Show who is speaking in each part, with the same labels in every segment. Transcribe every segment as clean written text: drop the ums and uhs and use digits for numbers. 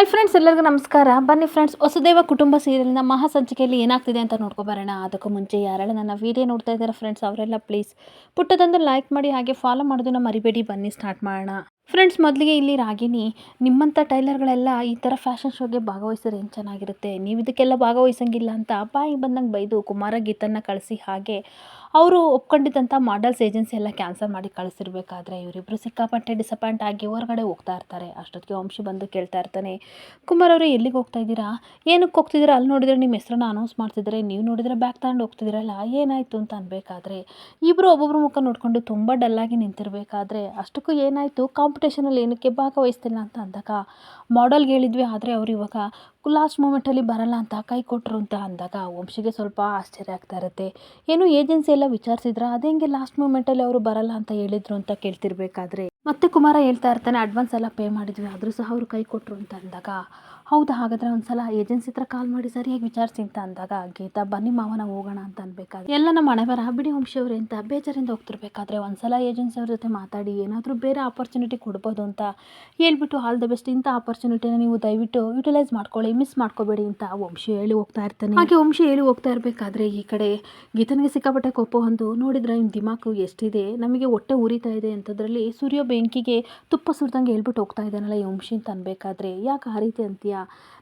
Speaker 1: Hi friends, ಎಲ್ಲರಿಗೂ ನಮಸ್ಕಾರ. ಬನ್ನಿ ಫ್ರೆಂಡ್ಸ್, ವಸುದೇವ ಕುಟುಂಬ ಸೀರಿಯಲ್ನ ಮಹಾ ಸಂಚಿಕೆಯಲ್ಲಿ ಏನಾಗ್ತಿದೆ ಅಂತ ನೋಡ್ಕೊಬರೋಣ. ಅದಕ್ಕೂ ಮುಂಚೆ ಯಾರೆಲ್ಲ ನನ್ನ ವೀಡಿಯೋ ನೋಡ್ತಾ ಇದ್ದಾರೆ ಫ್ರೆಂಡ್ಸ್, ಅವರೆಲ್ಲ ಪ್ಲೀಸ್ ಪುಟ್ಟದೊಂದು ಲೈಕ್ ಮಾಡಿ, ಹಾಗೆ ಫಾಲೋ ಮಾಡೋದನ್ನ ಮರಿಬೇಡಿ. ಬನ್ನಿ ಸ್ಟಾರ್ಟ್ ಮಾಡೋಣ. ಫ್ರೆಂಡ್ಸ್, ಮೊದಲಿಗೆ ಇಲ್ಲಿ ರಾಗಿಣಿ, ನಿಮ್ಮಂಥ ಟೈಲರ್ಗಳೆಲ್ಲ ಈ ಥರ ಫ್ಯಾಷನ್ ಶೋಗೆ ಭಾಗವಹಿಸಿದ್ರೆ ಏನು ಚೆನ್ನಾಗಿರುತ್ತೆ, ನೀವು ಇದಕ್ಕೆಲ್ಲ ಭಾಗವಹಿಸಂಗಿಲ್ಲ ಅಂತ ಬಾಯಿಗೆ ಬಂದಂಗೆ ಬೈದು ಕುಮಾರ ಗೀತನ್ನ ಕಳಿಸಿ, ಹಾಗೆ ಅವರು ಒಪ್ಕೊಂಡಿದ್ದಂಥ ಮಾಡಲ್ಸ್ ಏಜೆನ್ಸಿ ಎಲ್ಲ ಕ್ಯಾನ್ಸಲ್ ಮಾಡಿ ಕಳಿಸಿರ್ಬೇಕಾದ್ರೆ ಇವರಿಬ್ಬರು ಸಿಕ್ಕಾಪಟ್ಟೆ ಡಿಸಪಾಯಿಂಟ್ ಆಗಿ ಹೊರಗಡೆ ಹೋಗ್ತಾ ಇರ್ತಾರೆ. ಅಷ್ಟೊತ್ತಿಗೆ ವಂಶಿ ಬಂದು ಕೇಳ್ತಾ ಇರ್ತಾನೆ, ಕುಮಾರ್ ಅವರು ಎಲ್ಲಿಗೆ ಹೋಗ್ತಾ ಇದ್ದೀರಾ, ಏನಕ್ಕೆ ಹೋಗ್ತಿದ್ದೀರಾ, ಅಲ್ಲಿ ನೋಡಿದ್ರೆ ನಿಮ್ಮ ಹೆಸರನ್ನ ಅನೌನ್ಸ್ ಮಾಡ್ತಿದ್ದಾರೆ, ನೀವು ನೋಡಿದ್ರೆ ಬ್ಯಾಗ್ ತಗೊಂಡು ಹೋಗ್ತಿದ್ದೀರಲ್ಲ, ಏನಾಯಿತು ಅಂತ ಅನ್ಬೇಕಾದ್ರೆ ಇಬ್ಬರು ಒಬ್ಬೊಬ್ಬರು ಮುಖ ನೋಡಿಕೊಂಡು ತುಂಬ ಡಲ್ಲಾಗಿ ನಿಂತಿರಬೇಕಾದ್ರೆ, ಅಷ್ಟಕ್ಕೂ ಏನಾಯಿತು, ಕಾಂಪಿಟೇಷನಲ್ಲಿ ಏನಕ್ಕೆ ಭಾಗವಹಿಸ್ತಿಲ್ಲ ಅಂತ ಅಂದಾಗ ಮಾಡೆಲ್ಗೆ ಹೇಳಿದ್ವಿ, ಆದರೆ ಅವರು ಇವಾಗ ಲಾಸ್ಟ್ ಮೂಮೆಂಟಲ್ಲಿ ಬರಲ್ಲ ಅಂತ ಕೈ ಕೊಟ್ಟರು ಅಂತ ಅಂದಾಗ ವಂಶಿಗೆ ಸ್ವಲ್ಪ ಆಶ್ಚರ್ಯ ಆಗ್ತಾ ಇರುತ್ತೆ. ಏನು ಏಜೆನ್ಸಿ ಎಲ್ಲ ವಿಚಾರಿಸಿದ್ರ, ಅದೇಂಗೆ ಲಾಸ್ಟ್ ಮೂಮೆಂಟಲ್ಲಿ ಅವರು ಬರಲ್ಲ ಅಂತ ಹೇಳಿದ್ರು ಅಂತ ಕೇಳ್ತಿರ್ಬೇಕಾದ್ರೆ ಮತ್ತೆ ಕುಮಾರ ಹೇಳ್ತಾ ಇರ್ತಾನೆ, ಅಡ್ವಾನ್ಸ್ ಎಲ್ಲ ಪೇ ಮಾಡಿದ್ವಿ ಆದರೂ ಸಹ ಅವರು ಕೈ ಕೊಟ್ಟರು ಅಂತ ಅಂದಾಗ, ಹೌದಾ, ಹಾಗಾದರೆ ಒಂದ್ಸಲ ಏಜೆನ್ಸಿ ಹತ್ರ ಕಾಲ್ ಮಾಡಿ ಸರಿಯಾಗಿ ವಿಚಾರಿಸಿ ಅಂತ ಅಂದಾಗ ಗೀತಾ, ಬನ್ನಿ ಮಾವನ ಹೋಗೋಣ ಅಂತ ಅನ್ಬೇಕಾದ್ರೆ, ಎಲ್ಲ ನಮ್ಮ ಮನೆ ಬರ ಬಿಡಿ ವಂಶಿಯವ್ರೆ ಅಂತ ಬೇಜಾರಿಂದ ಹೋಗ್ತಿರ್ಬೇಕಾದ್ರೆ ಒಂದ್ಸಲ ಏಜೆನ್ಸಿ ಅವ್ರ ಜೊತೆ ಮಾತಾಡಿ ಏನಾದರೂ ಬೇರೆ ಆಪರ್ಚುನಿಟಿ ಕೊಡ್ಬೋದು ಅಂತ ಹೇಳ್ಬಿಟ್ಟು, ಆಲ್ ದ ಬೆಸ್ಟ್, ಇಂಥ ಆಪರ್ಚುನಿಟಿನ ನೀವು ದಯವಿಟ್ಟು ಯುಟಿಲೈಸ್ ಮಾಡ್ಕೊಳ್ಳಿ, ಮಿಸ್ ಮಾಡ್ಕೋಬೇಡಿ ಅಂತ ವಂಶಿ ಹೇಳಿ ಹೋಗ್ತಾ ಇರ್ತಾನೆ. ಹಾಗೆ ವಂಶಿ ಹೇಳಿ ಹೋಗ್ತಾ ಇರಬೇಕಾದ್ರೆ ಈ ಕಡೆ ಗೀತನಿಗೆ ಸಿಕ್ಕಾಪಟ್ಟೆ ಕೋಪ ಒಂದು, ನೋಡಿದ್ರೆ ಇನ್ನು ದಿಮಾಕು ಎಷ್ಟಿದೆ, ನಮಗೆ ಹೊಟ್ಟೆ ಉರಿತಾ ಇದೆ ಅಂತದ್ರಲ್ಲಿ ಸೂರ್ಯ ಬೆಂಕಿಗೆ ತುಪ್ಪ ಸುರಿದಂಗೆ ಹೇಳ್ಬಿಟ್ಟು ಹೋಗ್ತಾ ಇದ್ದಾನಲ್ಲ ಈ ವಂಶಿ ಅಂತ ಅನ್ಬೇಕಾದ್ರೆ, ಯಾಕೆ ಆ ರೀತಿ ಅಂತೀಯ,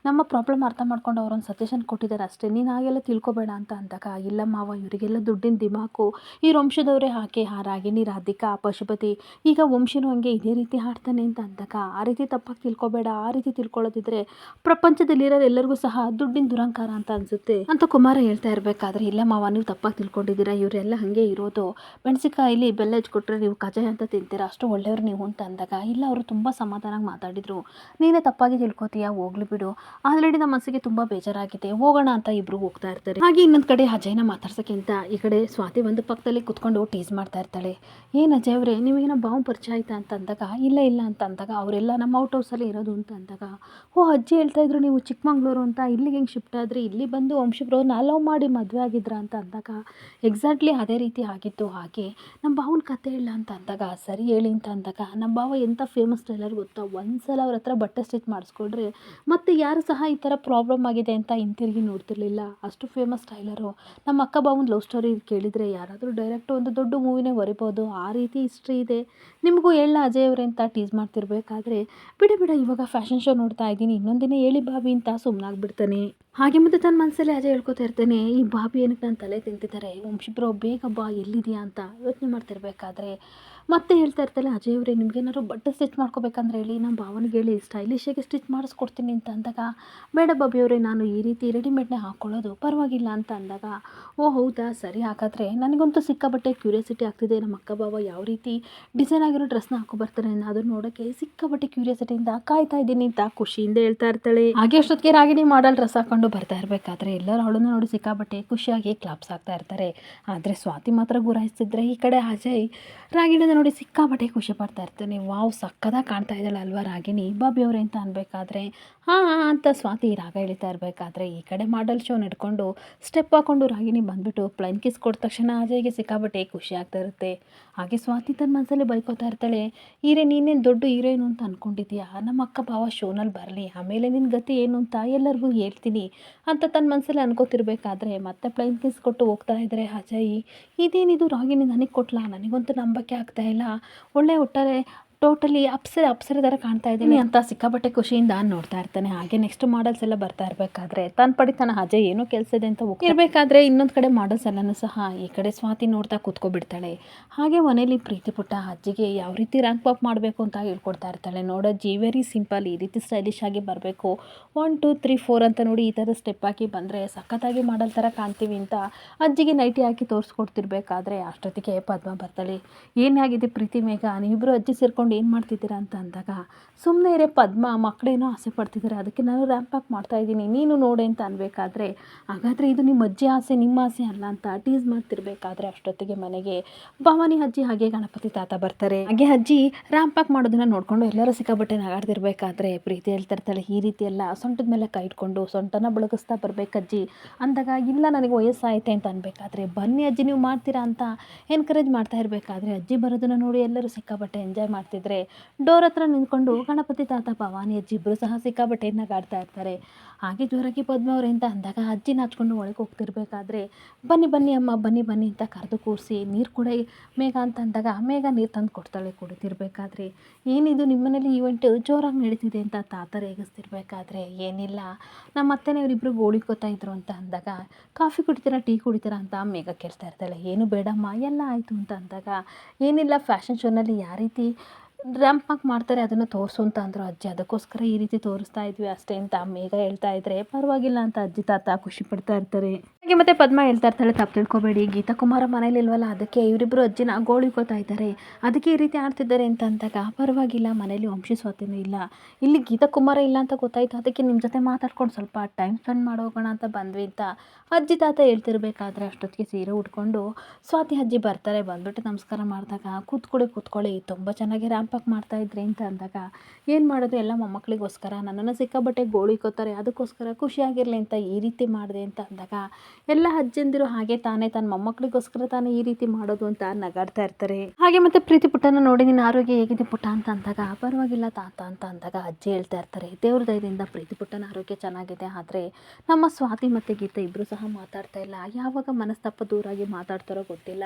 Speaker 1: ನಮ್ಮ ಪ್ರಾಬ್ಲಮ್ ಅರ್ಥ ಮಾಡ್ಕೊಂಡು ಅವರೊಂದು ಸಜೆಷನ್ ಕೊಟ್ಟಿದ್ದಾರೆ ಅಷ್ಟೇ, ನೀನು ಹಾಗೆಲ್ಲ ತಿಳ್ಕೊಬೇಡ ಅಂತ ಅಂದಾಗ, ಇಲ್ಲ ಮಾವ, ಇವರಿಗೆಲ್ಲ ದುಡ್ಡಿನ ದಿಮಾಕು, ಈ ವಂಶದವರೇ ಹಾಕಿ, ಆ ರಾಗಿಣಿ, ರಾಧಿಕಾ, ಪಶುಪತಿ, ಈಗ ವಂಶನೂ ಹಂಗೆ ಇದೇ ರೀತಿ ಹಾಡ್ತಾನೆ ಅಂತ ಅಂದಾಗ, ಆ ರೀತಿ ತಪ್ಪಾಗಿ ತಿಳ್ಕೊಬೇಡ, ಆ ರೀತಿ ತಿಳ್ಕೊಳ್ಳೋದಿದ್ರೆ ಪ್ರಪಂಚದಲ್ಲಿರೋರು ಎಲ್ಲರಿಗೂ ಸಹ ದುಡ್ಡಿನ ದುರಂಕಾರ ಅಂತ ಅನ್ಸುತ್ತೆ ಅಂತ ಕುಮಾರ ಹೇಳ್ತಾ ಇರಬೇಕಾದ್ರೆ, ಇಲ್ಲ ಮಾವ, ನೀವು ತಪ್ಪಾಗಿ ತಿಳ್ಕೊಂಡಿದ್ದೀರಾ, ಇವರೆಲ್ಲ ಹಾಗೆ ಇರೋದು, ಮೆಣಸಿಕಾಯಲ್ಲಿ ಬೆಲ್ಲ ಕೊಟ್ಟರೆ ನೀವು ಕಜಾಯ ಅಂತ ತಿಂತೀರಾ, ಅಷ್ಟು ಒಳ್ಳೆಯವರು ನೀವು ಅಂತ ಅಂದಾಗ, ಇಲ್ಲ ಅವರು ತುಂಬ ಸಮಾಧಾನವಾಗಿ ಮಾತಾಡಿದ್ರು, ನೀನೇ ತಪ್ಪಾಗಿ ತಿಳ್ಕೊತೀಯ, ಹೋಗ್ಲಿ ಬಿಡು, ಆಲ್ರೆಡಿ ನಮ್ಮ ಮನಸ್ಸಿಗೆ ತುಂಬ ಬೇಜಾರಾಗಿದೆ, ಹೋಗೋಣ ಅಂತ ಇಬ್ರು ಹೋಗ್ತಾ ಇರ್ತಾರೆ. ಹಾಗೆ ಇನ್ನೊಂದು ಕಡೆ ಅಜಯ್ನ ಮಾತಾಡ್ಸೋಕ್ಕಿಂತ ಈ ಕಡೆ ಸ್ವಾತಿ ಒಂದು ಪಕ್ಕದಲ್ಲಿ ಕುತ್ಕೊಂಡು ಟೀಸ್ ಮಾಡ್ತಾ ಇರ್ತಾಳೆ, ಏನು ಅಜಯ್ ಅವರೇ, ನಿಮಗೇನೋ ಬಾವು ಪರಿಚಯ ಆಯ್ತಾ ಅಂತ ಅಂದಾಗ, ಇಲ್ಲ ಇಲ್ಲ ಅಂತ ಅಂದಾಗ, ಅವರೆಲ್ಲ ನಮ್ಮ ಔಟ್ ಹೌಸಲ್ಲಿ ಇರೋದು ಅಂತ ಅಂದಾಗ, ಓ ಅಜ್ಜಿ ಹೇಳ್ತಾ ಇದ್ರು ನೀವು ಚಿಕ್ಕಮಂಗ್ಳೂರು ಅಂತ, ಇಲ್ಲಿಗೆ ಹೆಂಗೆ ಶಿಫ್ಟ್ ಆದ್ರಿ, ಇಲ್ಲಿ ಬಂದು ವಂಶಬ್ರವ್ರನ್ನ ಲವ್ ಮಾಡಿ ಮದುವೆ ಆಗಿದ್ರ ಅಂತ ಅಂದಾಗ, ಎಕ್ಸಾಕ್ಟ್ಲಿ ಅದೇ ರೀತಿ ಆಗಿತ್ತು, ಹಾಗೆ ನಮ್ಮ ಭಾವನ ಕತೆ ಇಲ್ಲ ಅಂತ ಅಂದಾಗ, ಸರಿ ಹೇಳಿ ಅಂತ ಅಂದಾಗ, ನಮ್ಮ ಭಾವ ಎಂಥ ಫೇಮಸ್ ಟೈಲರ್ ಗೊತ್ತಾ, ಒಂದ್ಸಲ ಅವ್ರ ಹತ್ರ ಬಟ್ಟೆ ಸ್ಟಿಚ್ ಮಾಡಿಸ್ಕೊಂಡ್ರೆ ಮತ್ತೆ ಯಾರು ಸಹ ಈ ಥರ ಪ್ರಾಬ್ಲಮ್ ಆಗಿದೆ ಅಂತ ಹಿಂತಿರುಗಿ ನೋಡ್ತಿರ್ಲಿಲ್ಲ, ಅಷ್ಟು ಫೇಮಸ್ ಟೈಲರು, ನಮ್ಮ ಅಕ್ಕ ಭಾವನ ಲವ್ ಸ್ಟೋರಿ ಕೇಳಿದರೆ ಯಾರಾದರೂ ಡೈರೆಕ್ಟ್ ಒಂದು ದೊಡ್ಡ ಮೂವಿನೇ ಬರಿಬೋದು, ಆ ರೀತಿ ಹಿಸ್ಟ್ರಿ ಇದೆ, ನಿಮಗೂ ಹೇಳ ಅಜಯ್ ಅವರೇ ಅಂತ ಟೀಸ್ ಮಾಡ್ತಿರ್ಬೇಕಾದ್ರೆ, ಬಿಡ ಇವಾಗ ಫ್ಯಾಷನ್ ಶೋ ನೋಡ್ತಾ ಇದ್ದೀನಿ, ಇನ್ನೊಂದಿನ ಹೇಳಿ ಬಾಬಿ ಅಂತ ಸುಮ್ಮನಾಗ್ಬಿಡ್ತಾನೆ. ಹಾಗೆ ಮತ್ತೆ ತನ್ನ ಮನಸ್ಸಲ್ಲಿ ಅಜಯ್ ಹೇಳ್ಕೊತಾ ಇರ್ತಾನೆ, ಈ ಬಾಬಿ ಏನಕ್ಕೆ ನನ್ನ ತಲೆ ತಿಂತಿದ್ದಾರೆ, ವಂಶಿಬ್ರೋ ಬೇಗ ಬಾ, ಎಲ್ಲಿದೆಯಾ ಅಂತ ಯೋಚನೆ ಮಾಡ್ತಿರ್ಬೇಕಾದ್ರೆ ಮತ್ತೆ ಹೇಳ್ತಾ ಇರ್ತಾಳೆ, ಅಜಯ್ ಅವರೇ ನಿಮ್ಗೇನಾದ್ರು ಬಟ್ಟೆ ಸ್ಟಿಚ್ ಮಾಡ್ಕೋಬೇಕಂದ್ರೆ ಹೇಳಿ, ನಮ್ಮ ಭಾವನಿಗೆ ಹೇಳಿ ಸ್ಟೈಲಿಶಾಗಿ ಸ್ಟಿಚ್ ಮಾಡಿಸ್ಕೊಡ್ತೀನಿ ಅಂತ ಅಂದಾಗ, ಬೇಡ ಬಾಬಿ ಅವರೇ, ನಾನು ಈ ರೀತಿ ರೆಡಿಮೇಡ್ನೇ ಹಾಕ್ಕೊಳ್ಳೋದು, ಪರವಾಗಿಲ್ಲ ಅಂತ ಅಂದಾಗ, ಓ ಹೌದಾ, ಸರಿ, ಹಾಗಾದರೆ ನನಗಂತೂ ಸಿಕ್ಕಾಬಟ್ಟೆ ಕ್ಯೂರಿಯಾಸಿಟಿ ಆಗ್ತಿದೆ, ನಮ್ಮ ಅಕ್ಕ ಭಾವ ಯಾವ ರೀತಿ ಡಿಸೈನ್ ಆಗಿರೋ ಡ್ರೆಸ್ನ ಹಾಕೋ ಅದನ್ನು ನೋಡೋಕ್ಕೆ ಸಿಕ್ಕಾಬಟ್ಟೆ ಕ್ಯೂರಿಯಾಸಿಟಿಯಿಂದ ಕಾಯ್ತಾ ಇದ್ದೀನಿ ಅಂತ ಖುಷಿಯಿಂದ ಹೇಳ್ತಾ ಇರ್ತಾಳೆ. ಹಾಗೆ ಅಷ್ಟೊತ್ತಿಗೆ ರಾಗಿಣಿ ಮಾಡಲ್ ಡ್ರೆಸ್ ಹಾಕೊಂಡು ಬರ್ತಾ ಇರಬೇಕಾದ್ರೆ ಎಲ್ಲರೂ ಅವಳನ್ನು ನೋಡಿ ಸಿಕ್ಕಾಬಟ್ಟೆ ಖುಷಿಯಾಗಿ ಕ್ಲಾಪ್ಸ್ ಆಗ್ತಾ ಇರ್ತಾರೆ. ಆದರೆ ಸ್ವಾತಿ ಮಾತ್ರ ಗುರಾಯಿಸ್ತಿದ್ರೆ ಈ ಕಡೆ ಅಜಯ್ ರಾಗಿಣಿನ ನೋಡಿ ಸಿಕ್ಕಾಬಟ್ಟೆ ಖುಷಿ ಪಡ್ತಾ ಇರ್ತಾನೆ. ವಾವ್, ಸಕ್ಕದಾಗಿ ಕಾಣ್ತಾ ಇದ್ದಾಳೆ ಅಲ್ವಾ ರಾಗಿಣಿ, ಬಾಬಿ ಅವರೇ ಅಂತ ಅನ್ಬೇಕಾದ್ರೆ ಹಾಂ ಅಂತ ಸ್ವಾತಿ ರಾಗ ಎಳಿತಾ ಇರಬೇಕಾದ್ರೆ ಈ ಕಡೆ ಮಾಡಲ್ ಶೋ ನಡ್ಕೊಂಡು ಸ್ಟೆಪ್ ಹಾಕೊಂಡು ರಾಗಿಣಿ ಬಂದ್ಬಿಟ್ಟು ಪ್ಲೈನ್ ಕಿಸ್ ಕೊಟ್ಟ ತಕ್ಷಣ ಅಜಯ್ಗೆ ಸಿಕ್ಕಾಬಟ್ಟೆ ಖುಷಿ ಆಗ್ತಾ ಇರುತ್ತೆ. ಹಾಗೆ ಸ್ವಾತಿ ತನ್ನ ಮನಸ್ಸಲ್ಲಿ ಬೈಕೋತಾ ಇರ್ತಾಳೆ, ನೀನೇನು ದೊಡ್ಡ ಹೀರೋಯಿನು ಅಂತ ಅಂದ್ಕೊಂಡಿದ್ಯಾ, ನಮ್ಮ ಅಕ್ಕ ಭಾವ ಶೋನಲ್ಲಿ ಬರಲಿ, ಆಮೇಲೆ ನಿನ್ನ ಗತಿ ಏನು ಅಂತ ಎಲ್ಲರಿಗೂ ಹೇಳ್ತೀನಿ ಅಂತ ತನ್ನ ಮನಸ್ಸಲ್ಲಿ ಅನ್ಕೋತಿರ್ಬೇಕಾದ್ರೆ ಮತ್ತೆ ಪ್ಲೈನ್ ಕಿಸ್ ಕೊಟ್ಟು ಹೋಗ್ತಾ ಇದ್ದಾರೆ ಅಜಯ್. ಇದೇನಿದು ರಾಗಿಣಿ ನನಗೆ ಕೊಟ್ಲಾ, ನನಗಂತೂ ನಂಬಕ್ಕೆ ಆಗ್ತಾ ಇಲ್ಲ, ಒಳ್ಳೆ ಒಟ್ಟಾರೆ ಟೋಟಲಿ ಅಪ್ಸರೆ ಥರ ಕಾಣ್ತಾ ಇದ್ದೀನಿ ಅಂತ ಸಿಕ್ಕಾಬಟ್ಟೆ ಖುಷಿಯಿಂದ ನೋಡ್ತಾ ಇರ್ತಾನೆ. ಹಾಗೆ ನೆಕ್ಸ್ಟ್ ಮಾಡಲ್ಸ್ ಎಲ್ಲ ಬರ್ತಾ ಇರಬೇಕಾದ್ರೆ ತನ್ನ ಪಡಿ ತನ್ನ ಅಜಯ್ ಏನೋ ಕೆಲಸ ಇದೆ ಅಂತ ಹೋಗ್ತಿರ್ಬೇಕಾದ್ರೆ ಇನ್ನೊಂದು ಕಡೆ ಮಾಡಲ್ಸ್ ಎಲ್ಲನೂ ಸಹ ಈ ಕಡೆ ಸ್ವಾತಿ ನೋಡ್ತಾ ಕೂತ್ಕೊಬಿಡ್ತಾಳೆ. ಹಾಗೆ ಮನೇಲಿ ಪ್ರೀತಿ ಪುಟ್ಟ ಅಜ್ಜಿಗೆ ಯಾವ ರೀತಿ ರ್ಯಾಂಕ್ ಪಾಪ್ ಮಾಡಬೇಕು ಅಂತ ಹೇಳ್ಕೊಡ್ತಾ ಇರ್ತಾಳೆ. ನೋಡಜ್ಜಿ, ವೆರಿ ಸಿಂಪಲ್, ಈ ರೀತಿ ಸ್ಟೈಲಿಶ್ ಆಗಿ ಬರಬೇಕು, 1 2 3 4 ಅಂತ ನೋಡಿ ಈ ಥರ ಸ್ಟೆಪ್ ಹಾಕಿ ಬಂದರೆ ಸಖತ್ತಾಗಿ ಮಾಡಲ್ ಥರ ಕಾಣ್ತೀವಿ ಅಂತ ಅಜ್ಜಿಗೆ ನೈಟಿ ಹಾಕಿ ತೋರಿಸ್ಕೊಡ್ತಿರ್ಬೇಕಾದ್ರೆ ಅಷ್ಟೊತ್ತಿಗೆ ಪದ್ಮ ಬರ್ತಾಳೆ. ಏನಾಗಿದೆ ಪ್ರೀತಿ ಮೇಘ, ನೀವಿಬ್ಬರು ಅಜ್ಜಿ ಸೇರ್ಕೊಂಡು ಏನು ಮಾಡ್ತಿದ್ದೀರಾ ಅಂತ ಅಂದಾಗ, ಸುಮ್ಮನೆ ಇರೇ ಪದ್ಮ, ಮಕ್ಕಳೇನೋ ಆಸೆ ಪಡ್ತಿದ್ದಾರೆ, ಅದಕ್ಕೆ ನಾನು ರ್ಯಾಂಪ್ ಪ್ಯಾಕ್ ಮಾಡ್ತಾ ಇದ್ದೀನಿ, ನೀನು ನೋಡೆ ಅಂತ ಅನ್ಬೇಕಾದ್ರೆ, ಹಾಗಾದರೆ ಇದು ನಿಮ್ಮ ಅಜ್ಜಿ ಆಸೆ ನಿಮ್ಮ ಆಸೆ ಅಲ್ಲ ಅಂತ ಟೀಸ್ ಮಾಡ್ತಿರ್ಬೇಕಾದ್ರೆ ಅಷ್ಟೊತ್ತಿಗೆ ಮನೆಗೆ ಭವಾನಿ ಅಜ್ಜಿ ಹಾಗೆ ಗಣಪತಿ ತಾತ ಬರ್ತಾರೆ. ಹಾಗೆ ಅಜ್ಜಿ ರ್ಯಾಂಪ್ ಪ್ಯಾಕ್ ಮಾಡೋದನ್ನ ನೋಡ್ಕೊಂಡು ಎಲ್ಲರೂ ಸಿಕ್ಕಾಬಟ್ಟೆ ನಗಾಡ್ತಿರ್ಬೇಕಾದ್ರೆ ಪ್ರೀತಿ ಹೇಳ್ತಾ ಇರ್ತಾಳೆ, ಈ ರೀತಿ ಎಲ್ಲ ಸೊಂಟದ ಮೇಲೆ ಕೈ ಇಟ್ಕೊಂಡು ಸೊಂಟನ ಬಳಗಿಸ್ತಾ ಬರ್ಬೇಕಜ್ಜಿ ಅಂದಾಗ, ಇಲ್ಲ ನನಗೆ ವಯಸ್ಸಾಯ್ತೆ ಅಂತ ಅನ್ಬೇಕಾದ್ರೆ, ಬನ್ನಿ ಅಜ್ಜಿ ನೀವು ಮಾಡ್ತೀರಾ ಅಂತ ಎನ್ಕರೇಜ್ ಮಾಡ್ತಾ ಇರಬೇಕಾದ್ರೆ ಅಜ್ಜಿ ಬರೋದನ್ನ ನೋಡಿ ಎಲ್ಲರೂ ಸಿಕ್ಕಾಬಟ್ಟೆ ಎಂಜಾಯ್ ಮಾಡ್ತಿರ್ತಾರೆ. ಹೋಗ್ತಿದ್ರೆ ಡೋರ್ ಹತ್ರ ನಿಂತ್ಕೊಂಡು ಗಣಪತಿ ತಾತ ಭವಾನಿ ಅಜ್ಜಿ ಇಬ್ಬರು ಸಹ ಸಿಕ್ಕಾಬಟ್ಟೆ ನಗಾಡ್ತಾ ಇರ್ತಾರೆ. ಹಾಗೆ ಜೋರಾಗಿ ಪದ್ಮ ಅವ್ರೆ ಅಂತ ಅಂದಾಗ ಅಜ್ಜಿ ನಾಚ್ಕೊಂಡು ಒಳಗೆ ಹೋಗ್ತಿರ್ಬೇಕಾದ್ರೆ ಬನ್ನಿ ಬನ್ನಿ ಅಮ್ಮ ಬನ್ನಿ ಬನ್ನಿ ಅಂತ ಕರೆದು ಕೂರಿಸಿ ನೀರು ಕೂಡ ಮೇಘ ಅಂತ ಅಂದಾಗ ಮೇಘ ನೀರು ತಂದು ಕೊಡ್ತಾಳೆ. ಕುಡಿತಿರ್ಬೇಕಾದ್ರೆ ಏನಿದು ನಿಮ್ಮನೇಲಿ ಈವೆಂಟ್ ಜೋರಾಗಿ ನಡೀತಿದೆ ಅಂತ ತಾತ ರೇಗಿಸ್ತಿರ್ಬೇಕಾದ್ರೆ ಏನಿಲ್ಲ ನಮ್ಮ ಅತ್ತೆನೇ ಇವರಿಬ್ಬರು ಗೋಳಿಕೋತಾ ಇದ್ರು ಅಂತ ಅಂದಾಗ ಕಾಫಿ ಕುಡಿತೀರಾ ಟೀ ಕುಡಿತೀರಾ ಅಂತ ಮೇಘ ಕೇಳ್ತಾ ಇರ್ತಾಳೆ. ಏನು ಬೇಡಮ್ಮ ಎಲ್ಲ ಆಯಿತು ಅಂತ ಅಂದಾಗ ಏನಿಲ್ಲ ಫ್ಯಾಷನ್ ಶೋನಲ್ಲಿ ಯಾವ ರೀತಿ ರ್ಯಾಂಪ್ ವಾಕ್ ಮಾಡ್ತಾರೆ ಅದನ್ನು ತೋರಿಸು ಅಂತ ಅಂದರು ಅಜ್ಜಿ. ಅದಕ್ಕೋಸ್ಕರ ಈ ರೀತಿ ತೋರಿಸ್ತಾ ಇದ್ವಿ ಅಷ್ಟೇ ಅಂತ ಮೇಘ ಹೇಳ್ತಾ ಇದ್ರೆ ಪರವಾಗಿಲ್ಲ ಅಂತ ಅಜ್ಜಿ ತಾತ ಖುಷಿ ಪಡ್ತಾ ಇರ್ತಾರೆ. ಹಾಗೆ ಮತ್ತೆ ಪದ್ಮ ಹೇಳ್ತಾ ಇರ್ತಾಳೆ ತಪ್ಪು ತಿಳ್ಕೊಬೇಡಿ ಗೀತಾ ಕುಮಾರ ಮನೇಲಿ ಇಲ್ವಲ್ಲ ಅದಕ್ಕೆ ಇವರಿಬ್ಬರು ಅಜ್ಜಿನ ಗೋಳಿಕೋತಾ ಇದ್ದಾರೆ ಅದಕ್ಕೆ ಈ ರೀತಿ ಆಡ್ತಿದ್ದಾರೆ ಅಂತ ಅಂದಾಗ ಪರವಾಗಿಲ್ಲ ಮನೇಲಿ ವಂಶಿ ಸ್ವಾತಿನೂ ಇಲ್ಲ ಇಲ್ಲಿ ಗೀತಾ ಕುಮಾರ ಇಲ್ಲ ಅಂತ ಗೊತ್ತಾಯ್ತು ಅದಕ್ಕೆ ನಿಮ್ಮ ಜೊತೆ ಮಾತಾಡ್ಕೊಂಡು ಸ್ವಲ್ಪ ಟೈಮ್ ಸ್ಪೆಂಡ್ ಮಾಡೋಗೋಣ ಅಂತ ಬಂದ್ವಿ ಅಂತ ಅಜ್ಜಿ ತಾತ ಹೇಳ್ತಿರ್ಬೇಕಾದ್ರೆ ಅಷ್ಟೊತ್ತಿಗೆ ಸೀರೆ ಉಟ್ಕೊಂಡು ಸ್ವಾತಿ ಅಜ್ಜಿ ಬರ್ತಾರೆ. ಬಂದ್ಬಿಟ್ಟು ನಮಸ್ಕಾರ ಮಾಡಿದಾಗ ಕೂತ್ಕೊಳ್ಳಿ ತುಂಬ ಚೆನ್ನಾಗಿ ರ್ಯಾಂಪ್ ವಾಕ್ ಮಾಡ್ತಾಯಿದ್ರಿ ಅಂತ ಅಂದಾಗ ಏನು ಮಾಡೋದು ಎಲ್ಲ ಮೊಮ್ಮಕ್ಕಳಿಗೋಸ್ಕರ ನನ್ನನ್ನು ಸಿಕ್ಕಾಬಟ್ಟೆ ಗೋಳಿಕೋತಾರೆ ಅದಕ್ಕೋಸ್ಕರ ಖುಷಿಯಾಗಿರಲಿ ಅಂತ ಈ ರೀತಿ ಮಾಡಿದೆ ಅಂತ ಅಂದಾಗ ಎಲ್ಲ ಅಜ್ಜಂದಿರು ಹಾಗೆ ತಾನೇ ತನ್ನ ಮೊಮ್ಮಕ್ಕಳಿಗೋಸ್ಕರ ತಾನೇ ಈ ರೀತಿ ಮಾಡೋದು ಅಂತ ನಗಾಡ್ತಾ ಇರ್ತಾರೆ. ಹಾಗೆ ಮತ್ತೆ ಪ್ರೀತಿ ಪುಟ್ಟನ ನೋಡಿ ನಿನ್ನ ಆರೋಗ್ಯ ಹೇಗಿದೆ ಪುಟ್ಟ ಅಂತ ಅಂದಾಗ ಪರವಾಗಿಲ್ಲ ತಾತ ಅಂತ ಅಂದಾಗ ಅಜ್ಜಿ ಹೇಳ್ತಾ ಇರ್ತಾರೆ ದೇವ್ರ ದಯದಿಂದ ಪ್ರೀತಿ ಪುಟ್ಟನ ಆರೋಗ್ಯ ಚೆನ್ನಾಗಿದೆ. ಆದರೆ ನಮ್ಮ ಸ್ವಾತಿ ಮತ್ತು ಗೀತಾ ಇಬ್ಬರು ಸಹ ಮಾತಾಡ್ತಾ ಇಲ್ಲ. ಯಾವಾಗ ಮನಸ್ತಾಪ ದೂರಾಗಿ ಮಾತಾಡ್ತಾರೋ ಗೊತ್ತಿಲ್ಲ.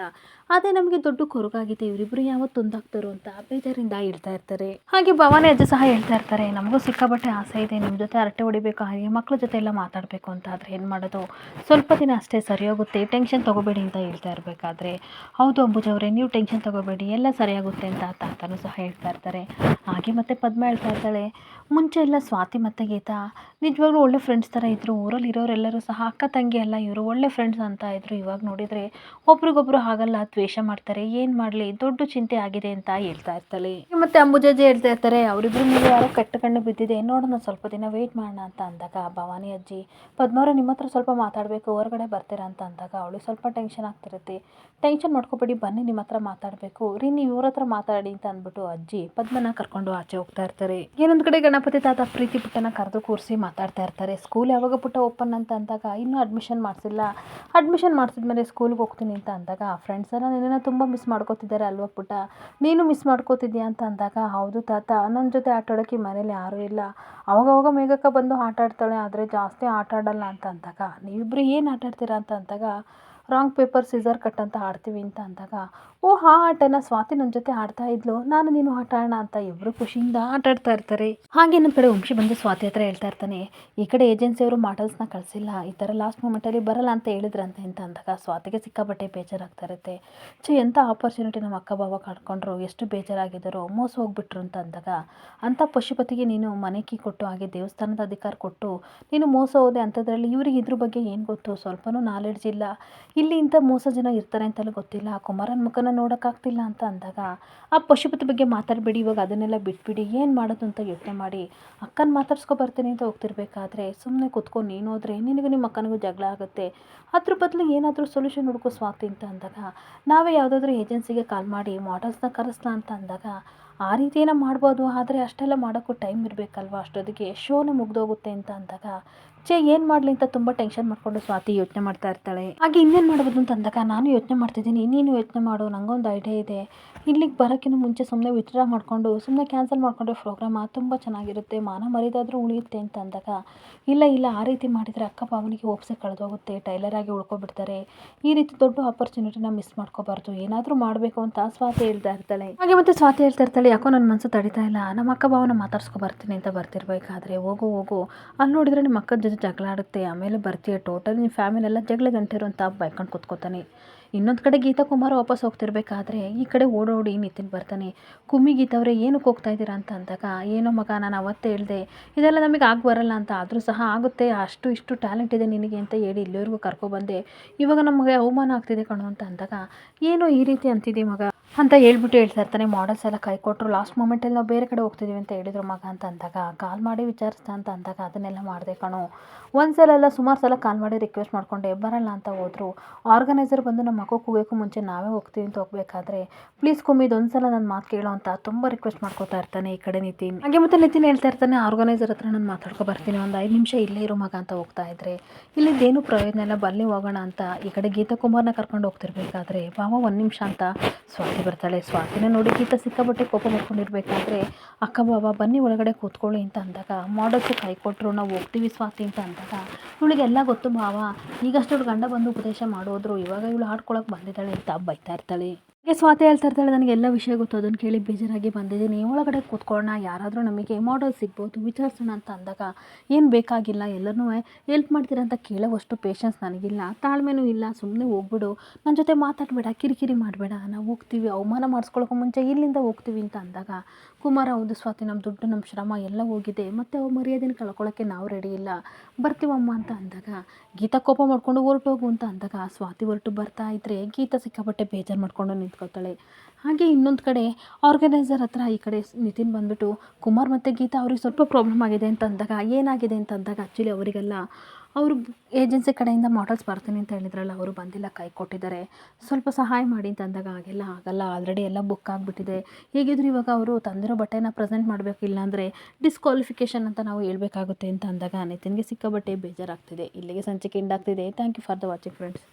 Speaker 1: ಅದೇ ನಮಗೆ ದೊಡ್ಡ ಕೊರಗಾಗಿದೆ ಇವರಿಬ್ಬರು ಯಾವತ್ತು ಒಂದಾಗ್ತಾರೋ ಅಂತ ಬೇಜಾರಿಂದ ಹೇಳ್ತಾ ಇರ್ತಾರೆ. ಹಾಗೆ ಭವಾನಿ ಅಜ್ಜಿ ಸಹ ಹೇಳ್ತಾ ಇರ್ತಾರೆ ನಮಗೂ ಸಿಕ್ಕಾಬಟ್ಟೆ ಆಸೆ ಇದೆ ನಿಮ್ಮ ಜೊತೆ ಹರಟೆ ಹೊಡಿಬೇಕು ಹಾಗೆ ಮಕ್ಕಳ ಜೊತೆ ಎಲ್ಲ ಮಾತಾಡಬೇಕು ಅಂತ. ಆದರೆ ಏನು ಮಾಡೋದು ಸ್ವಲ್ಪ ದಿನ ಅಷ್ಟೇ ಸರಿಯಾಗುತ್ತೆ ಟೆನ್ಷನ್ ತೊಗೋಬೇಡಿ ಅಂತ ಹೇಳ್ತಾ ಇರಬೇಕಾದ್ರೆ ಹೌದು ಅಂಬುಜವ್ರೆ ನೀವು ಟೆನ್ಷನ್ ತೊಗೋಬೇಡಿ ಎಲ್ಲ ಸರಿಯಾಗುತ್ತೆ ಅಂತ ತಾತನೂ ಸಹ ಹೇಳ್ತಾ ಇರ್ತಾರೆ. ಹಾಗೆ ಮತ್ತೆ ಪದ್ಮ ಹೇಳ್ತಾ ಇರ್ತಾಳೆ ಮುಂಚೆ ಎಲ್ಲ ಸ್ವಾತಿ ಮತ್ತು ಗೀತಾ ನಿಜವಾಗ್ಲೂ ಒಳ್ಳೆ ಫ್ರೆಂಡ್ಸ್ ಥರ ಇದ್ದರು. ಊರಲ್ಲಿ ಇರೋರೆಲ್ಲರೂ ಸಹ ಅಕ್ಕ ತಂಗಿ ಎಲ್ಲ ಇವರು ಒಳ್ಳೆ ಫ್ರೆಂಡ್ಸ್ ಅಂತ ಇದ್ದರು. ಇವಾಗ ನೋಡಿದರೆ ಒಬ್ರಿಗೊಬ್ರು ಹಾಗಲ್ಲ ದ್ವೇಷ ಮಾಡ್ತಾರೆ. ಏನು ಮಾಡಲಿ ದೊಡ್ಡ ಚಿಂತೆ ಆಗಿದೆ ಅಂತ ಹೇಳ್ತಾ ಇರ್ತಾಳೆ. ಮತ್ತು ಅಂಬುಜಜ್ಜಿ ಹೇಳ್ತಾ ಇರ್ತಾರೆ ಅವರಿಬ್ಬರು ನೀವು ಯಾರೋ ಕೆಟ್ಟ ಕಣ್ಣು ಬಿದ್ದಿದೆ ನೋಡೋಣ ಸ್ವಲ್ಪ ದಿನ ವೆಯ್ಟ್ ಮಾಡೋಣ ಅಂತ ಅಂದಾಗ ಭವಾನಿ ಅಜ್ಜಿ ಪದ್ಮವ್ರೆ ನಿಮ್ಮ ಹತ್ರ ಸ್ವಲ್ಪ ಮಾತಾಡಬೇಕು ಹೊರಗಡೆ ಬರ್ತೀರಾ ಅಂತ ಅಂದಾಗ ಅವಳಿಗೆ ಸ್ವಲ್ಪ ಟೆನ್ಷನ್ ಆಗ್ತಿರುತ್ತೆ. ಟೆನ್ಷನ್ ಮಾಡ್ಕೊಬೇಡಿ ಬನ್ನಿ ನಿಮ್ಮ ಹತ್ರ ಮಾತಾಡಬೇಕು ರೀ ನೀವು ಇವ್ರ ಹತ್ರ ಮಾತಾಡಿ ಅಂತ ಅಂದ್ಬಿಟ್ಟು ಅಜ್ಜಿ ಪದ್ಮನ ಕರ್ಕೊಂಡು ಆಚೆ ಹೋಗ್ತಾ ಇರ್ತಾರೆ. ಏನೊಂದು ಕಡೆ ಗಣಪತಿ ತಾತ ಪ್ರೀತಿ ಪುಟ್ಟನ ಕರೆದು ಕೂರಿಸಿ ಮಾತಾಡ್ತಾ ಇರ್ತಾರೆ. ಸ್ಕೂಲ್ ಯಾವಾಗ ಪುಟ್ಟ ಓಪನ್ ಅಂತ ಅಂದಾಗ ಇನ್ನೂ ಅಡ್ಮಿಷನ್ ಮಾಡಿಸಿಲ್ಲ ಅಡ್ಮಿಷನ್ ಮಾಡಿಸಿದ್ಮೇಲೆ ಸ್ಕೂಲ್ಗೆ ಹೋಗ್ತೀನಿ ಅಂತ ಅಂದಾಗ ಫ್ರೆಂಡ್ಸ್ ಎಲ್ಲ ನಿನ್ನನ್ನು ತುಂಬ ಮಿಸ್ ಮಾಡ್ಕೋತಿದ್ದಾರೆ ಅಲ್ವಾ ಪುಟ್ಟ ನೀನು ಮಿಸ್ ಮಾಡ್ಕೋತಿದ್ಯಾ ಅಂತ ಅಂದಾಗ ಹೌದು ತಾತ ನನ್ನ ಜೊತೆ ಆಟ ಆಡೋಕ್ಕೆ ಮನೇಲಿ ಯಾರೂ ಇಲ್ಲ ಅವಾಗವಾಗ ಮೇಘಕ್ಕ ಬಂದು ಆಟ ಆಡ್ತಾಳೆ ಆದರೆ ಜಾಸ್ತಿ ಆಟ ಆಡಲ್ಲ ಅಂತ ಅಂದಾಗ ನೀವಿಬ್ಬರು ಏನು ಆಟ ಆಡ್ತೀರಾ ಅಂತ ಅಂದಾಗ ರಾಂಗ್ ಪೇಪರ್ ಸಿಸರ್ ಕಟ್ ಅಂತ ಆಡ್ತೀವಿ ಅಂತ ಅಂದಾಗ ಓ ಆ ಆಟನ ಸ್ವಾತಿ ನನ್ನ ಜೊತೆ ಆಡ್ತಾ ಇದ್ಲು ನಾನು ನೀನು ಆಟ ಆಡೋಣ ಅಂತ ಇಬ್ಬರು ಖುಷಿಯಿಂದ ಆಟ ಆಡ್ತಾ ಇರ್ತಾರೆ. ಹಾಗೆ ಇನ್ನೊಂದು ಕಡೆ ವಂಶಿ ಬಂದು ಸ್ವಾತಿ ಹತ್ರ ಹೇಳ್ತಾ ಇರ್ತಾನೆ ಈ ಕಡೆ ಏಜೆನ್ಸಿಯವರು ಮಾಡಲ್ಸ್ನ ಕಳಿಸಿಲ್ಲ ಈ ಥರ ಲಾಸ್ಟ್ ಮೂಮೆಂಟಲ್ಲಿ ಬರಲ್ಲ ಅಂತ ಹೇಳಿದ್ರಂತೆ ಅಂತ ಅಂದಾಗ ಸ್ವಾತಿಗೆ ಸಿಕ್ಕಾಬಟ್ಟೆ ಬೇಜಾರಾಗ್ತಾ ಇರುತ್ತೆ. ಎಂಥ ಆಪರ್ಚುನಿಟಿ ನಮ್ಮ ಅಕ್ಕ ಬಾವ ಕಳ್ಕೊಂಡ್ರು ಎಷ್ಟು ಬೇಜಾರಾಗಿದ್ದಾರೋ ಮೋಸ ಹೋಗ್ಬಿಟ್ರು ಅಂತ ಅಂದಾಗ ಅಂಥ ಪಶುಪತಿಗೆ ನೀನು ಮನೆ ಕೀ ಕೊಟ್ಟು ಹಾಗೆ ದೇವಸ್ಥಾನದ ಅಧಿಕಾರ ಕೊಟ್ಟು ನೀನು ಮೋಸ ಹೋದೆ ಅಂಥದ್ರಲ್ಲಿ ಇವ್ರಿಗೆ ಇದ್ರ ಬಗ್ಗೆ ಏನು ಗೊತ್ತು ಸ್ವಲ್ಪನೂ ನಾಲೆಡ್ಜ್ ಇಲ್ಲ ಇಲ್ಲಿ ಇಂಥ ಮೋಸ ಜನ ಇರ್ತಾರೆ ಅಂತಲೂ ಗೊತ್ತಿಲ್ಲ ಕುಮಾರನ ಮುಖನ ನೋಡೋಕ್ಕಾಗ್ತಿಲ್ಲ ಅಂತ ಅಂದಾಗ ಆ ಪಶುಪತಿ ಬಗ್ಗೆ ಮಾತಾಡಬೇಡಿ ಇವಾಗ ಅದನ್ನೆಲ್ಲ ಬಿಟ್ಬಿಡಿ ಏನು ಮಾಡೋದು ಅಂತ ಯೋಚನೆ ಮಾಡಿ ಅಕ್ಕನ ಮಾತಾಡ್ಸ್ಕೊ ಬರ್ತೀನಿ ಅಂತ ಹೋಗ್ತಿರ್ಬೇಕಾದ್ರೆ ಸುಮ್ಮನೆ ಕೂತ್ಕೊಂಡು ನೀನು ಹೋದ್ರೆ ನಿನಗೂ ನಿಮ್ಮ ಅಕ್ಕನಿಗೂ ಜಗಳ ಆಗುತ್ತೆ ಅದ್ರ ಬದಲು ಏನಾದರೂ ಸೊಲ್ಯೂಷನ್ ಹುಡುಕೋ ಸ್ವಾತಿ ಅಂತ ಅಂದಾಗ ನಾವೇ ಯಾವುದಾದ್ರೂ ಏಜೆನ್ಸಿಗೆ ಕಾಲ್ ಮಾಡಿ ಮಾಡಲ್ಸ್ನ ಕರೆಸ್ತಾ ಅಂತ ಅಂದಾಗ ಆ ರೀತಿ ಏನೋ ಮಾಡ್ಬೋದು ಆದರೆ ಅಷ್ಟೆಲ್ಲ ಮಾಡೋಕ್ಕೂ ಟೈಮ್ ಇರಬೇಕಲ್ವ ಅಷ್ಟೊತ್ತಿಗೆ ಶೋನೇ ಮುಗ್ದೋಗುತ್ತೆ ಅಂತ ಅಂದಾಗ ಏನು ಮಾಡಲಿ ಅಂತ ತುಂಬ ಟೆನ್ಷನ್ ಮಾಡಿಕೊಂಡು ಸ್ವಾತಿ ಯೋಚನೆ ಮಾಡ್ತಾ ಇರ್ತಾಳೆ. ಹಾಗೆ ಇನ್ನೇನು ಮಾಡ್ಬೋದು ಅಂತ ಅಂದಾಗ ನಾನು ಯೋಚನೆ ಮಾಡ್ತಿದ್ದೀನಿ ನೀನು ಯೋಚನೆ ಮಾಡು ನನಗೊಂದು ಐಡಿಯಾ ಇದೆ ಇಲ್ಲಿಗೆ ಬರೋಕ್ಕಿಂತ ಮುಂಚೆ ಸುಮ್ಮನೆ ವಿತ್ಡ್ರಾ ಮಾಡಿಕೊಂಡು ಸುಮ್ಮನೆ ಕ್ಯಾನ್ಸಲ್ ಮಾಡಿಕೊಂಡ್ರೆ ಪ್ರೋಗ್ರಾಮ ತುಂಬ ಚೆನ್ನಾಗಿರುತ್ತೆ ಮಾನ ಮರ್ಯಾದಾದರೂ ಉಳಿಯುತ್ತೆ ಅಂತ ಅಂದಾಗ ಇಲ್ಲ ಆ ರೀತಿ ಮಾಡಿದರೆ ಅಕ್ಕ ಭಾವನಿಗೆ ಒಪ್ಸೆ ಕಳೆದೋಗುತ್ತೆ ಟೈಲರ್ ಆಗಿ ಉಳ್ಕೊಬಿಡ್ತಾರೆ ಈ ರೀತಿ ದೊಡ್ಡ ಆಪರ್ಚುನಿಟಿನ ಮಿಸ್ ಮಾಡ್ಕೋಬಾರ್ದು ಏನಾದರೂ ಮಾಡಬೇಕು ಅಂತ ಸ್ವಾತಿ ಹೇಳ್ತಾ ಇರ್ತಾಳೆ. ಹಾಗೆ ಮತ್ತೆ ಸ್ವಾತಿ ಹೇಳ್ತಾ ಇರ್ತಾಳೆ ಯಾಕೋ ನನ್ನ ಮನಸ್ಸು ತಡಿತಾ ಇಲ್ಲ ನಮ್ಮ ಅಕ್ಕ ಭಾವನ ಮಾತಾಡ್ಸ್ಕೊ ಬರ್ತೀನಿ ಅಂತ ಬರ್ತಿರ್ಬೇಕಾದ್ರೆ ಹೋಗು ಅಲ್ಲಿ ನೋಡಿದರೆ ನಿಮ್ಮ ಅಕ್ಕನ ಜೊತೆ ಜಗಳ ಆಡುತ್ತೆ ಆಮೇಲೆ ಬರ್ತೀಯ ಟೋಟಲ್ ನಿಮ್ಮ ಫ್ಯಾಮಿಲಿ ಎಲ್ಲ ಜಗಳ ಗಂಟೆರು ಅಂತ ಬೈಕೊಂಡು ಕೂತ್ಕೋತಾನೆ. ಇನ್ನೊಂದು ಕಡೆ ಗೀತಾ ಕುಮಾರ್ ವಾಪಸ್ ಹೋಗ್ತಿರ್ಬೇಕಾದ್ರೆ ಈ ಕಡೆ ಓಡೋಡಿ ನಿತಿನ್ ಬರ್ತಾನೆ. ಕುಮ್ಮಿ ಗೀತಾ ಅವರೇ ಏನಕ್ಕೆ ಹೋಗ್ತಾ ಇದ್ದೀರಾ ಅಂತ ಅಂದಾಗ ಏನೋ ಮಗ ನಾನು ಅವತ್ತೇ ಹೇಳಿದೆ ಇದೆಲ್ಲ ನಮಗೆ ಆಗಿ ಬರಲ್ಲ ಅಂತ ಆದರೂ ಸಹ ಆಗುತ್ತೆ ಅಷ್ಟು ಇಷ್ಟು ಟ್ಯಾಲೆಂಟ್ ಇದೆ ನಿನಗೆ ಅಂತ ಹೇಳಿ ಇಲ್ಲಿವರೆಗೂ ಕರ್ಕೊಬಂದೆ ಇವಾಗ ನಮಗೆ ಅವಮಾನ ಆಗ್ತಿದೆ ಕಣೋ ಅಂತ ಅಂದಾಗ ಏನೋ ಈ ರೀತಿ ಅಂತಿದ್ದೆ ಮಗ ಅಂತ ಹೇಳ್ಬಿಟ್ಟು ಹೇಳ್ತಾ ಇರ್ತಾನೆ. ಮಾಡಲ್ಸ್ ಎಲ್ಲ ಕೈ ಕೊಟ್ಟರು ಲಾಸ್ಟ್ ಮೂಮೆಂಟಲ್ಲಿ ನಾವು ಬೇರೆ ಕಡೆ ಹೋಗ್ತಿದ್ದೀವಿ ಅಂತ ಹೇಳಿದ್ರು ಮಗ ಅಂತ ಅಂದಾಗ ಕಾಲ್ ಮಾಡಿ ವಿಚಾರಿಸ್ತಾ ಅಂತ ಅಂದಾಗ ಅದನ್ನೆಲ್ಲ ಮಾಡಿದೆ ಕಣೋ ಒಂದ್ಸಲ ಎಲ್ಲ ಸುಮಾರು ಸಲ ಕಾಲ್ ಮಾಡಿ ರಿಕ್ವೆಸ್ಟ್ ಮಾಡಿಕೊಂಡೆ ಬರಲ್ಲ ಅಂತ ಹೋದರು ಆರ್ಗನೈಸರ್ ಬಂದು ನಮ್ಮ ಮಗು ಕೂಗೋಕ್ಕೂ ಮುಂಚೆ ನಾವೇ ಹೋಗ್ತೀವಿ ಅಂತ ಹೋಗ್ಬೇಕಾದ್ರೆ ಪ್ಲೀಸ್ ಕುಮ್ಮಿ ಇದೊಂದ್ಸಲ ನನ್ನ ಮಾತು ಕೇಳೋ ಅಂತ ತುಂಬ ರಿಕ್ವೆಸ್ಟ್ ಮಾಡ್ಕೋತಾ ಇರ್ತಾನೆ ಈ ಕಡೆ ನಿತಿನ್. ಹಾಗೆ ಮತ್ತೆ ನಿತಿನ್ ಹೇಳ್ತಾ ಇರ್ತಾನೆ ಆರ್ಗನೈಸರ್ ಹತ್ರ ನಾನು ಮಾತಾಡ್ಕೊ ಬರ್ತೀನಿ ಒಂದು 5 ನಿಮಿಷ ಇಲ್ಲೇ ಇರೋ ಮಗ ಅಂತ ಹೋಗ್ತಾ ಇದ್ರೆ ಇಲ್ಲಿದ್ದೇನು ಪ್ರಯೋಜನ ಇಲ್ಲ ಬಲ್ಲಿ ಹೋಗೋಣ ಅಂತ ಈ ಕಡೆ ಗೀತಾ ಕುಮಾರ್ನ ಕರ್ಕೊಂಡು ಹೋಗ್ತಿರ್ಬೇಕಾದ್ರೆ ಬಾವ 1 ನಿಮಿಷ ಅಂತ ಸ್ವಾತಿ ಬರ್ತಾಳೆ. ಸ್ವಾತಿನ ನೋಡಿ ಗೀತಾ ಸಿಕ್ಕಾಪಟ್ಟೆ ಕೋಪ ಮಾಡ್ಕೊಂಡಿರ್ಬೇಕಾದ್ರೆ ಅಕ್ಕ ಬಾಬಾ ಬನ್ನಿ ಒಳಗಡೆ ಕೂತ್ಕೊಳ್ಳಿ ಅಂತ ಅಂದಾಗ ಮಾಡಲ್ಸು ಕೈ ಕೊಟ್ಟರು, ನಾವು ಹೋಗ್ತೀವಿ ಸ್ವಾತಿ ಅಂತ ಅಂದಾಗ ಇವಳಿಗೆಲ್ಲ ಗೊತ್ತು ಭಾವ, ಈಗಷ್ಟು ಇವಳು ಗಂಡ ಬಂದು ಉಪದೇಶ ಮಾಡೋದ್ರು, ಇವಾಗ ಇವಳು ಆಡ್ಕೊಳಕ್ಕೆ ಬಂದಿದ್ದಾಳೆ ಅಂತ ಬೈತಾ ಇರ್ತಾಳೆ. ಹಾಗೆ ಸ್ವಾತಿ ಹೇಳ್ತಾ ಇರ್ತಾಳೆ, ನನಗೆ ಎಲ್ಲ ವಿಷಯ ಗೊತ್ತು, ಅದನ್ನು ಕೇಳಿ ಬೇಜಾರಾಗಿ ಬಂದಿದ್ದೀನಿ, ಒಳಗಡೆ ಕೂತ್ಕೊಳ್ಳೋಣ, ಯಾರಾದರೂ ನಮಗೆ ಮಾಡಲ್ ಸಿಗ್ಬೋದು, ವಿಚಾರಿಸೋಣ ಅಂತ ಅಂದಾಗ ಏನು ಬೇಕಾಗಿಲ್ಲ, ಎಲ್ಲರೂ ಹೆಲ್ಪ್ ಮಾಡ್ತೀರಾ ಅಂತ ಕೇಳೋವಷ್ಟು ಪೇಷನ್ಸ್ ನನಗಿಲ್ಲ, ತಾಳ್ಮೆನೂ ಇಲ್ಲ, ಸುಮ್ಮನೆ ಹೋಗ್ಬಿಡು, ನನ್ನ ಜೊತೆ ಮಾತಾಡಬೇಡ, ಕಿರಿಕಿರಿ ಮಾಡಬೇಡ, ನಾವು ಹೋಗ್ತೀವಿ, ಅವಮಾನ ಮಾಡಿಸ್ಕೊಳ್ಳೋಕೆ ಮುಂಚೆ ಇಲ್ಲಿಂದ ಹೋಗ್ತೀವಿ ಅಂತ ಅಂದಾಗ ಕುಮಾರ, ಹೌದು ಸ್ವಾತಿ, ನಮ್ಮ ದುಡ್ಡು ನಮ್ಮ ಶ್ರಮ ಎಲ್ಲ ಹೋಗಿದೆ, ಮತ್ತು ಅವ್ರ ಮರ್ಯಾದೆನ ಕಳ್ಕೊಳ್ಳೋಕ್ಕೆ ನಾವು ರೆಡಿ ಇಲ್ಲ, ಬರ್ತೀವಮ್ಮ ಅಂತ ಅಂದಾಗ ಗೀತಾ ಕೋಪ ಮಾಡಿಕೊಂಡು ಹೊರಟೋಗು ಅಂತ ಅಂದಾಗ ಸ್ವಾತಿ ಹೊರಟು ಬರ್ತಾ ಇದ್ದರೆ ಗೀತಾ ಸಿಕ್ಕಾಪಟ್ಟೆ ಬೇಜಾರು ಮಾಡಿಕೊಂಡು ನಿಂತ್ಕೊತಾಳೆ. ಹಾಗೆ ಇನ್ನೊಂದು ಕಡೆ ಆರ್ಗನೈಸರ್ ಹತ್ರ ಈ ಕಡೆ ನಿತಿನ್ ಬಂದುಬಿಟ್ಟು ಕುಮಾರ್ ಮತ್ತು ಗೀತಾ ಅವ್ರಿಗೆ ಸ್ವಲ್ಪ ಪ್ರಾಬ್ಲಮ್ ಆಗಿದೆ ಅಂತ ಅಂದಾಗ ಏನಾಗಿದೆ ಅಂತ ಅಂದಾಗ ಆ್ಯಕ್ಚುಲಿ ಅವರಿಗೆಲ್ಲ ಅವರು ಏಜೆನ್ಸಿ ಕಡೆಯಿಂದ ಮಾಡಲ್ಸ್ ಬರ್ತೀನಿ ಅಂತ ಹೇಳಿದ್ರಲ್ಲ, ಅವರು ಬಂದಿಲ್ಲ, ಕೈ ಕೊಟ್ಟಿದ್ದಾರೆ, ಸ್ವಲ್ಪ ಸಹಾಯ ಮಾಡಿ ಅಂತ ಅಂದಾಗ ಹಾಗೆಲ್ಲ ಆಗಲ್ಲ, ಆಲ್ರೆಡಿ ಎಲ್ಲ ಬುಕ್ ಆಗಿಬಿಟ್ಟಿದೆ, ಹೇಗಿದ್ರು ಇವಾಗ ಅವರು ತಂದಿರೋ ಬಟ್ಟೆನ ಪ್ರೆಸೆಂಟ್ ಮಾಡಬೇಕು, ಇಲ್ಲಾಂದರೆ ಡಿಸ್ಕ್ವಾಲಿಫಿಕೇಷನ್ ಅಂತ ನಾವು ಹೇಳ್ಬೇಕಾಗುತ್ತೆ ಅಂತ ಅಂದಾಗ ನಿತಿನ್ಗೆ ಸಿಕ್ಕಾಬಟ್ಟೆ ಬೇಜಾರಾಗ್ತಿದೆ. ಇಲ್ಲಿಗೆ ಸಂಚಿಕೆ ಎಂಡ್ ಆಗ್ತಿದೆ. Thank you for the watching friends.